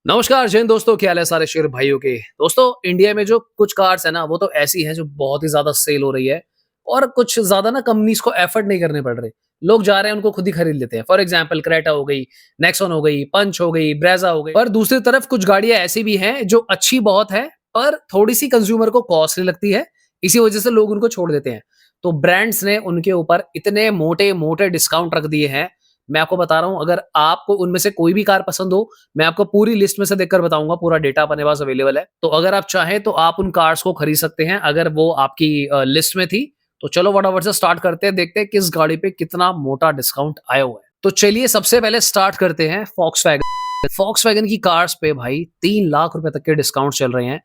नमस्कार जैन दोस्तों, क्या हाल है सारे शेर भाइयों के। दोस्तों, इंडिया में जो कुछ कार्स है ना, वो तो ऐसी हैं जो बहुत ही ज्यादा सेल हो रही है और कुछ ज्यादा ना कंपनीज को एफर्ट नहीं करने पड़ रहे। लोग जा रहे हैं, उनको खुद ही खरीद लेते हैं। फॉर एग्जांपल क्रेटा हो गई, नेक्सॉन हो गई, पंच हो गई, ब्रेजा हो गई। पर दूसरी तरफ कुछ गाड़ियां ऐसी भी हैं जो अच्छी बहुत है, पर थोड़ी सी कंज्यूमर को कॉस्टली लगती है। इसी वजह से लोग उनको छोड़ देते हैं। तो ब्रांड्स ने उनके ऊपर इतने मोटे मोटे डिस्काउंट रख दिए हैं। मैं आपको बता रहा हूं, अगर आपको उनमें से कोई भी कार पसंद हो, मैं आपको पूरी लिस्ट में से देखकर बताऊंगा। पूरा डेटा अपने पास अवेलेबल है, तो अगर आप चाहें तो आप उन कार्स को खरीद सकते हैं अगर वो आपकी लिस्ट में थी। तो चलो फटाफट से स्टार्ट करते हैं, देखते हैं किस गाड़ी पे कितना मोटा डिस्काउंट आया हुआ है। तो चलिए सबसे पहले स्टार्ट करते हैं फॉक्सवैगन की कार्स पे भाई 3 लाख रुपए तक के डिस्काउंट चल रहे हैं।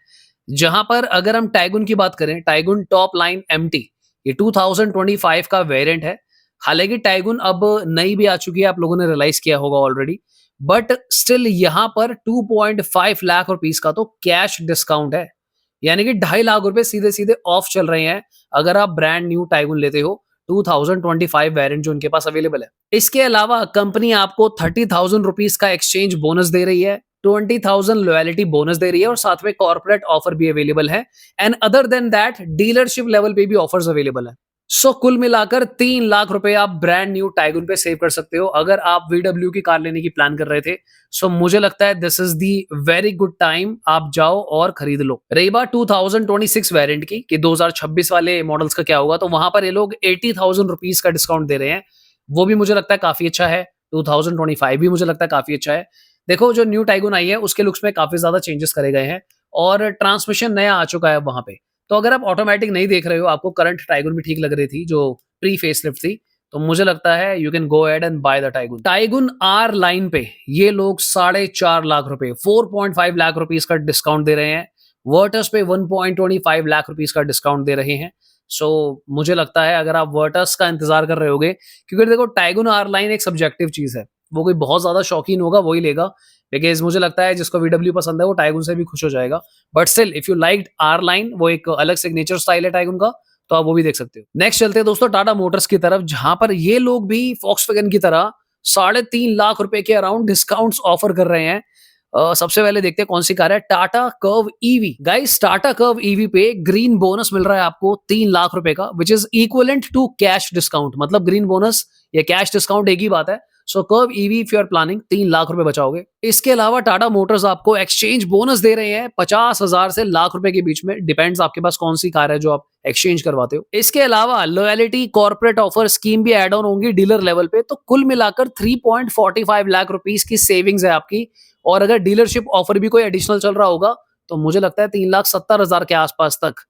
जहां पर अगर हम टाइगुन की बात करें, टाइगुन टॉप लाइन एमटी, ये 2025 का वेरिएंट है। हालांकि टाइगुन अब नई भी आ चुकी है, आप लोगों ने रियलाइज किया होगा ऑलरेडी। बट स्टिल यहाँ पर 2.5 लाख रुपीस का तो कैश डिस्काउंट है। यानी कि 2.5 लाख रुपए सीधे सीधे ऑफ चल रहे हैं अगर आप ब्रांड न्यू टाइगुन लेते हो। 2025 वेरिएंट जो उनके पास अवेलेबल है। इसके अलावा कंपनी आपको 30,000 रुपीज का एक्सचेंज बोनस दे रही है, 20,000 लॉयलिटी बोनस दे रही है और साथ में कॉर्पोरेट ऑफर भी अवेलेबल है। And other than that dealership level पे भी ऑफर्स अवेलेबल है। सो कुल मिलाकर 3 लाख रुपए आप ब्रांड न्यू टाइगुन पे सेव कर सकते हो अगर आप VW की कार लेने की प्लान कर रहे थे। सो मुझे लगता है this is the very good time, आप जाओ और खरीद लो। रही बात 2026 वेरिएंट की कि 2026 वाले मॉडल्स का क्या होगा, तो वहां पर ये लोग 80,000 रुपीज का डिस्काउंट दे रहे हैं। वो भी मुझे लगता है काफी अच्छा है। 2025 भी मुझे लगता है काफी अच्छा है। देखो, जो न्यू टाइगुन आई है उसके लुक्स में काफी ज्यादा चेंजेस करे गए हैं और ट्रांसमिशन नया आ चुका है वहां पे। तो अगर आप ऑटोमेटिक नहीं देख रहे हो, आपको करंट टाइगुन भी ठीक लग रही थी जो प्री फेसलिफ्ट थी, तो मुझे लगता है you can go ahead and buy the Taigun. Taigun R line पे ये लोग 4.5 लाख रुपए, 4.5 लाख रुपीज का डिस्काउंट दे रहे हैं। वर्टस पे 1.25 लाख रुपीज का डिस्काउंट दे रहे हैं। सो मुझे लगता है अगर आप वर्टस का इंतजार कर रहे होगे, क्योंकि देखो टाइगुन आर लाइन एक सब्जेक्टिव चीज है। वो कोई बहुत ज्यादा शौकीन होगा वही लेगा, बिकॉज मुझे लगता है जिसको VW पसंद है वो टाइगुन से भी खुश हो जाएगा। But still if you like R line, वो एक अलग सिग्नेचर स्टाइल है टाइगन का, तो आप वो भी देख सकते हो। नेक्स्ट चलते हैं दोस्तों टाटा मोटर्स की तरफ, जहां पर ये लोग भी फॉक्सवैगन की तरह 3.5 लाख रुपए के अराउंड डिस्काउंट्स ऑफर कर रहे हैं। सबसे पहले देखते हैं कौन सी कार है। Tata curve EV. Guys, Tata curve EV पे ग्रीन बोनस मिल रहा है आपको 3 लाख रुपए का, which is equivalent to cash discount. मतलब ग्रीन बोनस या कैश डिस्काउंट एक ही बात है। So curve EV if you are planning, 3 lakh रुपए बचाओगे। इसके अलावा टाटा मोटर्स आपको एक्सचेंज बोनस दे रहे हैं 50,000 से लाख रुपए के बीच में, डिपेंड्स आपके पास कौन सी कार है जो आप एक्सचेंज करवाते हो। इसके अलावा लॉयलिटी कॉर्पोरेट ऑफर स्कीम भी एड ऑन होंगी डीलर लेवल पे। तो कुल मिलाकर 3.45 लाख रुपीस की सेविंग्स है आपकी। और अगर डीलरशिप ऑफर भी कोई एडिशनल चल रहा होगा, तो मुझे लगता है 3,70,000 के आसपास तक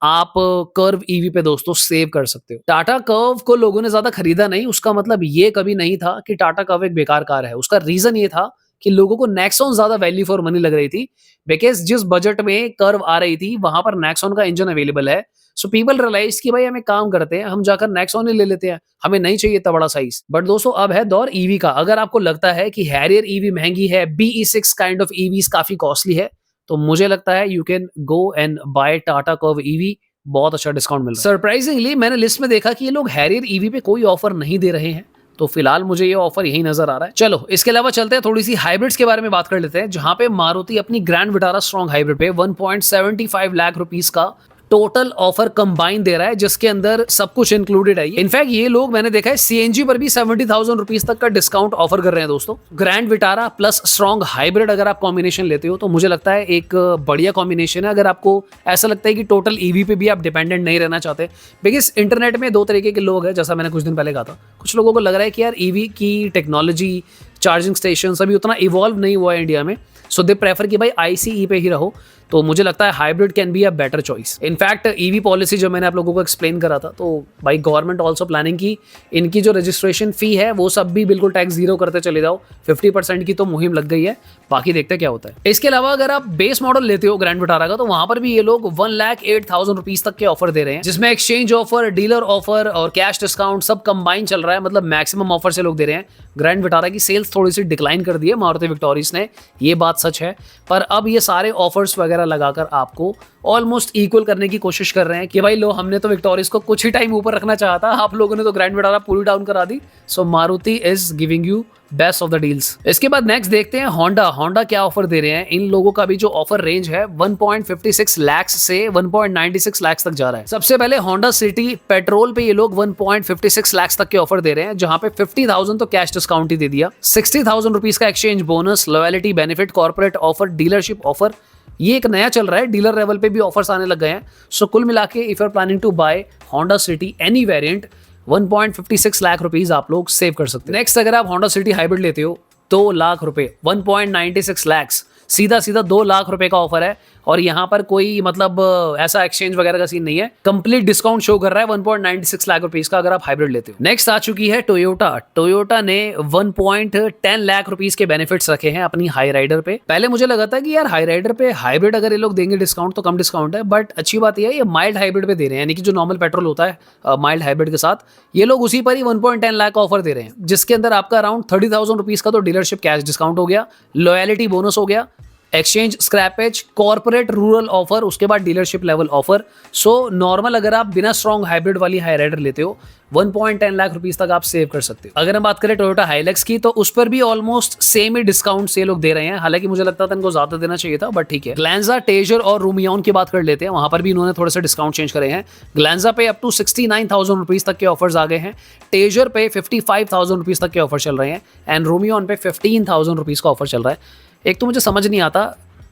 आप कर्व ईवी पे दोस्तों सेव कर सकते हो। टाटा कर्व को लोगों ने ज्यादा खरीदा नहीं, उसका मतलब ये कभी नहीं था कि टाटा कर्व एक बेकार कार है। उसका रीजन ये था कि लोगों को नेक्सॉन ज्यादा वैल्यू फॉर मनी लग रही थी, बिकॉज जिस बजट में कर्व आ रही थी वहां पर नेक्सॉन का इंजन अवेलेबल है। सो पीपल रियलाइज कि भाई हम एक काम करते हैं, हम जाकर नेक्सॉन ही ले लेते हैं, हमें नहीं चाहिए इतना बड़ा साइज। बट दोस्तों अब है दौर ईवी का। अगर आपको लगता है कि हैरियर ईवी महंगी है, BE6 काइंड ऑफ ईवीज काफी कॉस्टली है, तो मुझे लगता है you can go and buy Tata curve EV. बहुत अच्छा डिस्काउंट मिल रहा है। सरप्राइजिंगली मैंने लिस्ट में देखा कि ये लोग हैरियर ईवी पे कोई ऑफर नहीं दे रहे हैं, तो फिलहाल मुझे ये ऑफर यही नजर आ रहा है। चलो इसके अलावा चलते हैं, थोड़ी सी हाइब्रिड्स के बारे में बात कर लेते हैं, जहां पे मारुति अपनी ग्रैंड विटारा स्ट्रॉन्ग हाइब्रिड पे 1.75 लाख रुपीस का टोटल ऑफर कंबाइन दे रहा है, जिसके अंदर सब कुछ इंक्लूडेड है। इनफैक्ट ये लोग मैंने देखा है CNG पर भी 70,000 रुपीज तक का डिस्काउंट ऑफर कर रहे हैं दोस्तों। Grand Vitara plus strong hybrid अगर आप कॉम्बिनेशन लेते हो, तो मुझे लगता है एक बढ़िया कॉम्बिनेशन है। अगर आपको ऐसा लगता है कि टोटल ईवी पे भी आप डिपेंडेंट नहीं रहना चाहते, बिकॉज इंटरनेट में दो तरीके के लोग हैं, जैसा मैंने कुछ दिन पहले कहा था। कुछ लोगों को लग रहा है कि यार ईवी की टेक्नोलॉजी, चार्जिंग स्टेशन अभी उतना इवॉल्व नहीं हुआ है इंडिया में, सो दे प्रेफर कि भाई ICE पे ही रहो। तो मुझे लगता है hybrid can be a better choice. In fact EV policy जो मैंने आप लोगों को एक्सप्लेन करा था, तो भाई गवर्नमेंट ऑल्सो प्लानिंग की इनकी जो रजिस्ट्रेशन फी है वो सब भी बिल्कुल टैक्स जीरो करते चले जाओ। 50% की तो मुहिम लग गई है, बाकी देखते हैं क्या होता है। इसके अलावा अगर आप बेस मॉडल लेते हो ग्रैंड विटारा का, तो वहां पर भी ये लोग 1,08,000 रुपीज तक के ऑफर दे रहे हैं, जिसमें एक्सचेंज ऑफर, डीलर ऑफर और कैश डिस्काउंट सब कंबाइन चल रहा है। मतलब मैक्सिमम ऑफर से लोग दे रहे हैं। ग्रैंड विटारा की सेल्स थोड़ी सी डिक्लाइन कर दी है मारुति विक्टोरियस ने, ये बात सच है। पर अब ये सारे ऑफर्स वगैरह वगैरह लगाकर आपको ऑलमोस्ट इक्वल करने की कोशिश कर रहे हैं कि भाई लो, हमने तो विक्टोरियस को कुछ ही टाइम ऊपर रखना चाहा था, आप लोगों ने तो ग्रैंड विटारा पूरी डाउन करा दी। So Maruti is giving you best of the deals. इसके बाद नेक्स्ट देखते हैं होंडा क्या ऑफर दे रहे हैं। इन लोगों का भी जो ऑफर रेंज है 1.56 लाख से 1.96 लाख तक जा रहा है। सबसे पहले होंडा सिटी पेट्रोल पे ये लोग 1.56 लाख तक के ऑफर दे रहे हैं, जहां पे 50,000 तो कैश डिस्काउंट ही दे दिया, 60,000 रुपीज का exchange bonus, loyalty benefit, corporate offer, dealership offer. ये एक नया चल रहा है, डीलर लेवल पे भी ऑफर्स आने लग गए हैं। सो कुल मिला के if you are planning to buy Honda City any variant 1.56 lakh rupees आप लोग सेव कर सकते हैं। नेक्स्ट, अगर आप होंडा सिटी हाइब्रिड लेते हो 2 लाख रुपए, 1.96 लाख, सीधा 2 लाख रुपए का ऑफर है। और यहाँ पर कोई मतलब ऐसा एक्सचेंज वगैरह का सीन नहीं है, कंप्लीट डिस्काउंट शो कर रहा है 1.96 लाख रुपीस का अगर आप हाइब्रिड लेते हो। नेक्स्ट आ चुकी है टोयोटा ने 1.10 लाख रुपीस के बेनिफिट्स रखे हैं अपनी हाई राइडर पे। पहले मुझे लगा था कि यार हाई राइडर पे हाइब्रिड अगर ये लोग देंगे डिस्काउंट तो कम डिस्काउंट है, बट अच्छी बात यह है ये माइल्ड हाइब्रिड पे दे रहे हैं, यानी कि जो नॉर्मल पेट्रोल होता है माइल्ड हाइब्रिड के साथ ये लोग उसी पर ही 1.10 लाख का ऑफर दे रहे हैं, जिसके अंदर आपका अराउंड 30,000 रुपीज का तो डीलरशिप कैश डिस्काउंट हो गया, लॉयल्टी बोनस हो गया, exchange scrappage, corporate rural offer, उसके बाद dealership level offer. So normal अगर आप बिना स्ट्रॉन्ग हाइब्रिड वाली हाई राइडर लेते हो 1.10 लाख रुपीस तक आप सेव कर सकते हो। अगर हम बात करें टोयोटा हाइलक्स की तो उस पर भी ऑलमोस्ट सेम ही डिस्काउंट से लोग दे रहे हैं, हालांकि मुझे लगता था इनको ज्यादा देना चाहिए था, बट ठीक है। ग्लैंजा, टेजर और रूमियॉन की बात कर लेते हैं, वहां पर भी इन्होंने थोड़े से डिस्काउंट चेंज करे हैं। ग्लैंजा पे अप टू 69,000 रुपीज तक के ऑफर्स आ गए हैं, टेजर पे 55,000 रुपीज तक के ऑफर चल रहे हैं एंड रूमियॉन पे 15,000 रुपीज का ऑफर चल रहा है। एक तो मुझे समझ नहीं आता,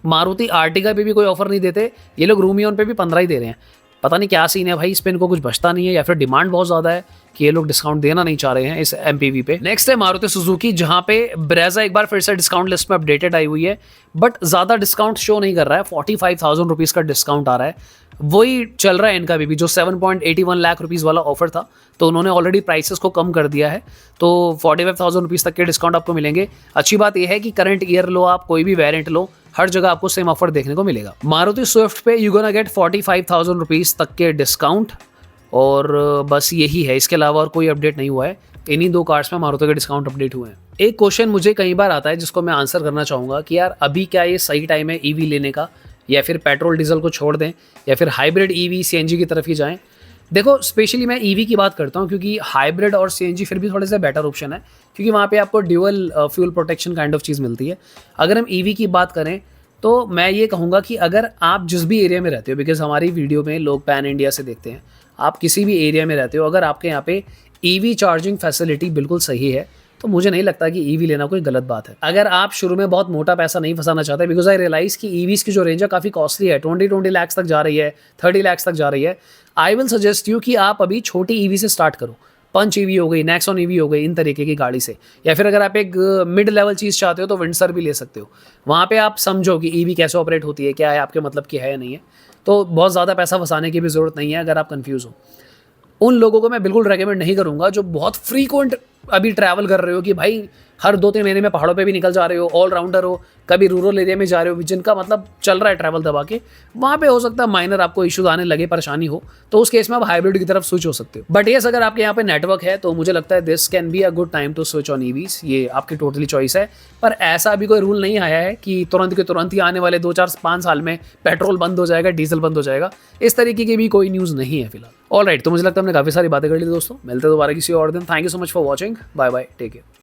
मारुति आर्टिगा पे भी कोई ऑफर नहीं देते, ये लोग रूमियॉन पे भी 15 ही दे रहे हैं। पता नहीं क्या सीन है भाई, इस पे इनको कुछ बचता नहीं है या फिर डिमांड बहुत ज्यादा है कि ये लोग डिस्काउंट देना नहीं चाह रहे हैं इस एमपीवी पे। नेक्स्ट है मारुति सुजुकी, जहां पे ब्रेजा एक बार फिर से डिस्काउंट लिस्ट में अपडेटेड आई हुई है, बट ज्यादा डिस्काउंट शो नहीं कर रहा है, 45,000 रुपीज का डिस्काउंट आ रहा है। वही चल रहा है इनका भी जो 7.81 लाख रुपीस वाला ऑफर था, तो उन्होंने ऑलरेडी प्राइसेस को कम कर दिया है, तो 45,000 रुपीस तक के डिस्काउंट आपको मिलेंगे। अच्छी बात यह है कि करंट ईयर लो, आप कोई भी वेरिएंट लो, हर जगह आपको सेम ऑफर देखने को मिलेगा। मारुति स्विफ्ट पे यू गोना गेट 45,000 रुपीस तक के डिस्काउंट, और बस यही है, इसके अलावा और कोई अपडेट नहीं हुआ है। इन्हीं 2 कार्स में मारुति के डिस्काउंट अपडेट हुए हैं। एक क्वेश्चन मुझे कई बार आता है जिसको मैं आंसर करना चाहूँगा कि यार अभी क्या ये सही टाइम है ईवी लेने का, या फिर पेट्रोल डीजल को छोड़ दें, या फिर हाइब्रिड ईवी सीएनजी की तरफ ही जाएं। देखो स्पेशली मैं ईवी की बात करता हूँ क्योंकि हाइब्रिड और सीएनजी फिर भी थोड़े से बेटर ऑप्शन है, क्योंकि वहाँ पे आपको dual fuel protection kind of चीज़ मिलती है। अगर हम ईवी की बात करें तो मैं ये कहूँगा कि अगर आप जिस भी एरिया में रहते हो, बिकॉज हमारी वीडियो में लोग पैन इंडिया से देखते हैं, आप किसी भी एरिया में रहते हो, अगर आपके यहाँ पे ईवी चार्जिंग फैसिलिटी बिल्कुल सही है तो मुझे नहीं लगता कि ईवी लेना कोई गलत बात है। अगर आप शुरू में बहुत मोटा पैसा नहीं फंसाना चाहते, बिकॉज आई रियलाइज कि ईवीज की जो रेंज है काफ़ी कॉस्टली है, 20 लाख तक जा रही है, 30 लाख तक जा रही है। आई विल सजेस्ट यू कि आप अभी छोटी ईवी से स्टार्ट करो, पंच ईवी हो गई, नेक्सॉन ईवी हो गई, इन तरीके की गाड़ी से। या फिर अगर आप एक मिड लेवल चीज़ चाहते हो तो विंडसर भी ले सकते हो, वहाँ पे आप समझो कि ईवी कैसे ऑपरेट होती है, क्या है, आपके मतलब की है या नहीं है। तो बहुत ज़्यादा पैसा फंसाने की भी ज़रूरत नहीं है अगर आप कन्फ्यूज़ हो। उन लोगों को मैं बिल्कुल रेकमेंड नहीं करूंगा जो बहुत फ्रीक्वेंट अभी ट्रैवल कर रहे हो, कि भाई हर 2-3 महीने में पहाड़ों पे भी निकल जा रहे हो, ऑलराउंडर हो, कभी रूरल एरिया में जा रहे हो, जिनका मतलब चल रहा है ट्रैवल दबा के, वहाँ पे हो सकता है माइनर आपको इश्यूज आने लगे, परेशानी हो, तो उस केस में आप हाइब्रिड की तरफ स्विच हो सकते हो। बट येस, अगर आपके यहाँ पे नेटवर्क है तो मुझे लगता है this can be a good time to switch on EVs. ये आपकी टोटली चॉइस है, पर ऐसा अभी कोई रूल नहीं आया है कि तुरंत के तुरंत ही आने वाले 2-4-5 साल में पेट्रोल बंद हो जाएगा, डीजल बंद हो जाएगा, इस तरीके की भी कोई न्यूज़ नहीं है फिलहाल। ऑलराइट, तो मुझे लगता है हमने काफ़ी सारी बातें कर ली दोस्तों, मिलते हैं दोबारा किसी और दिन। Thank you so much for watching, bye bye, take care.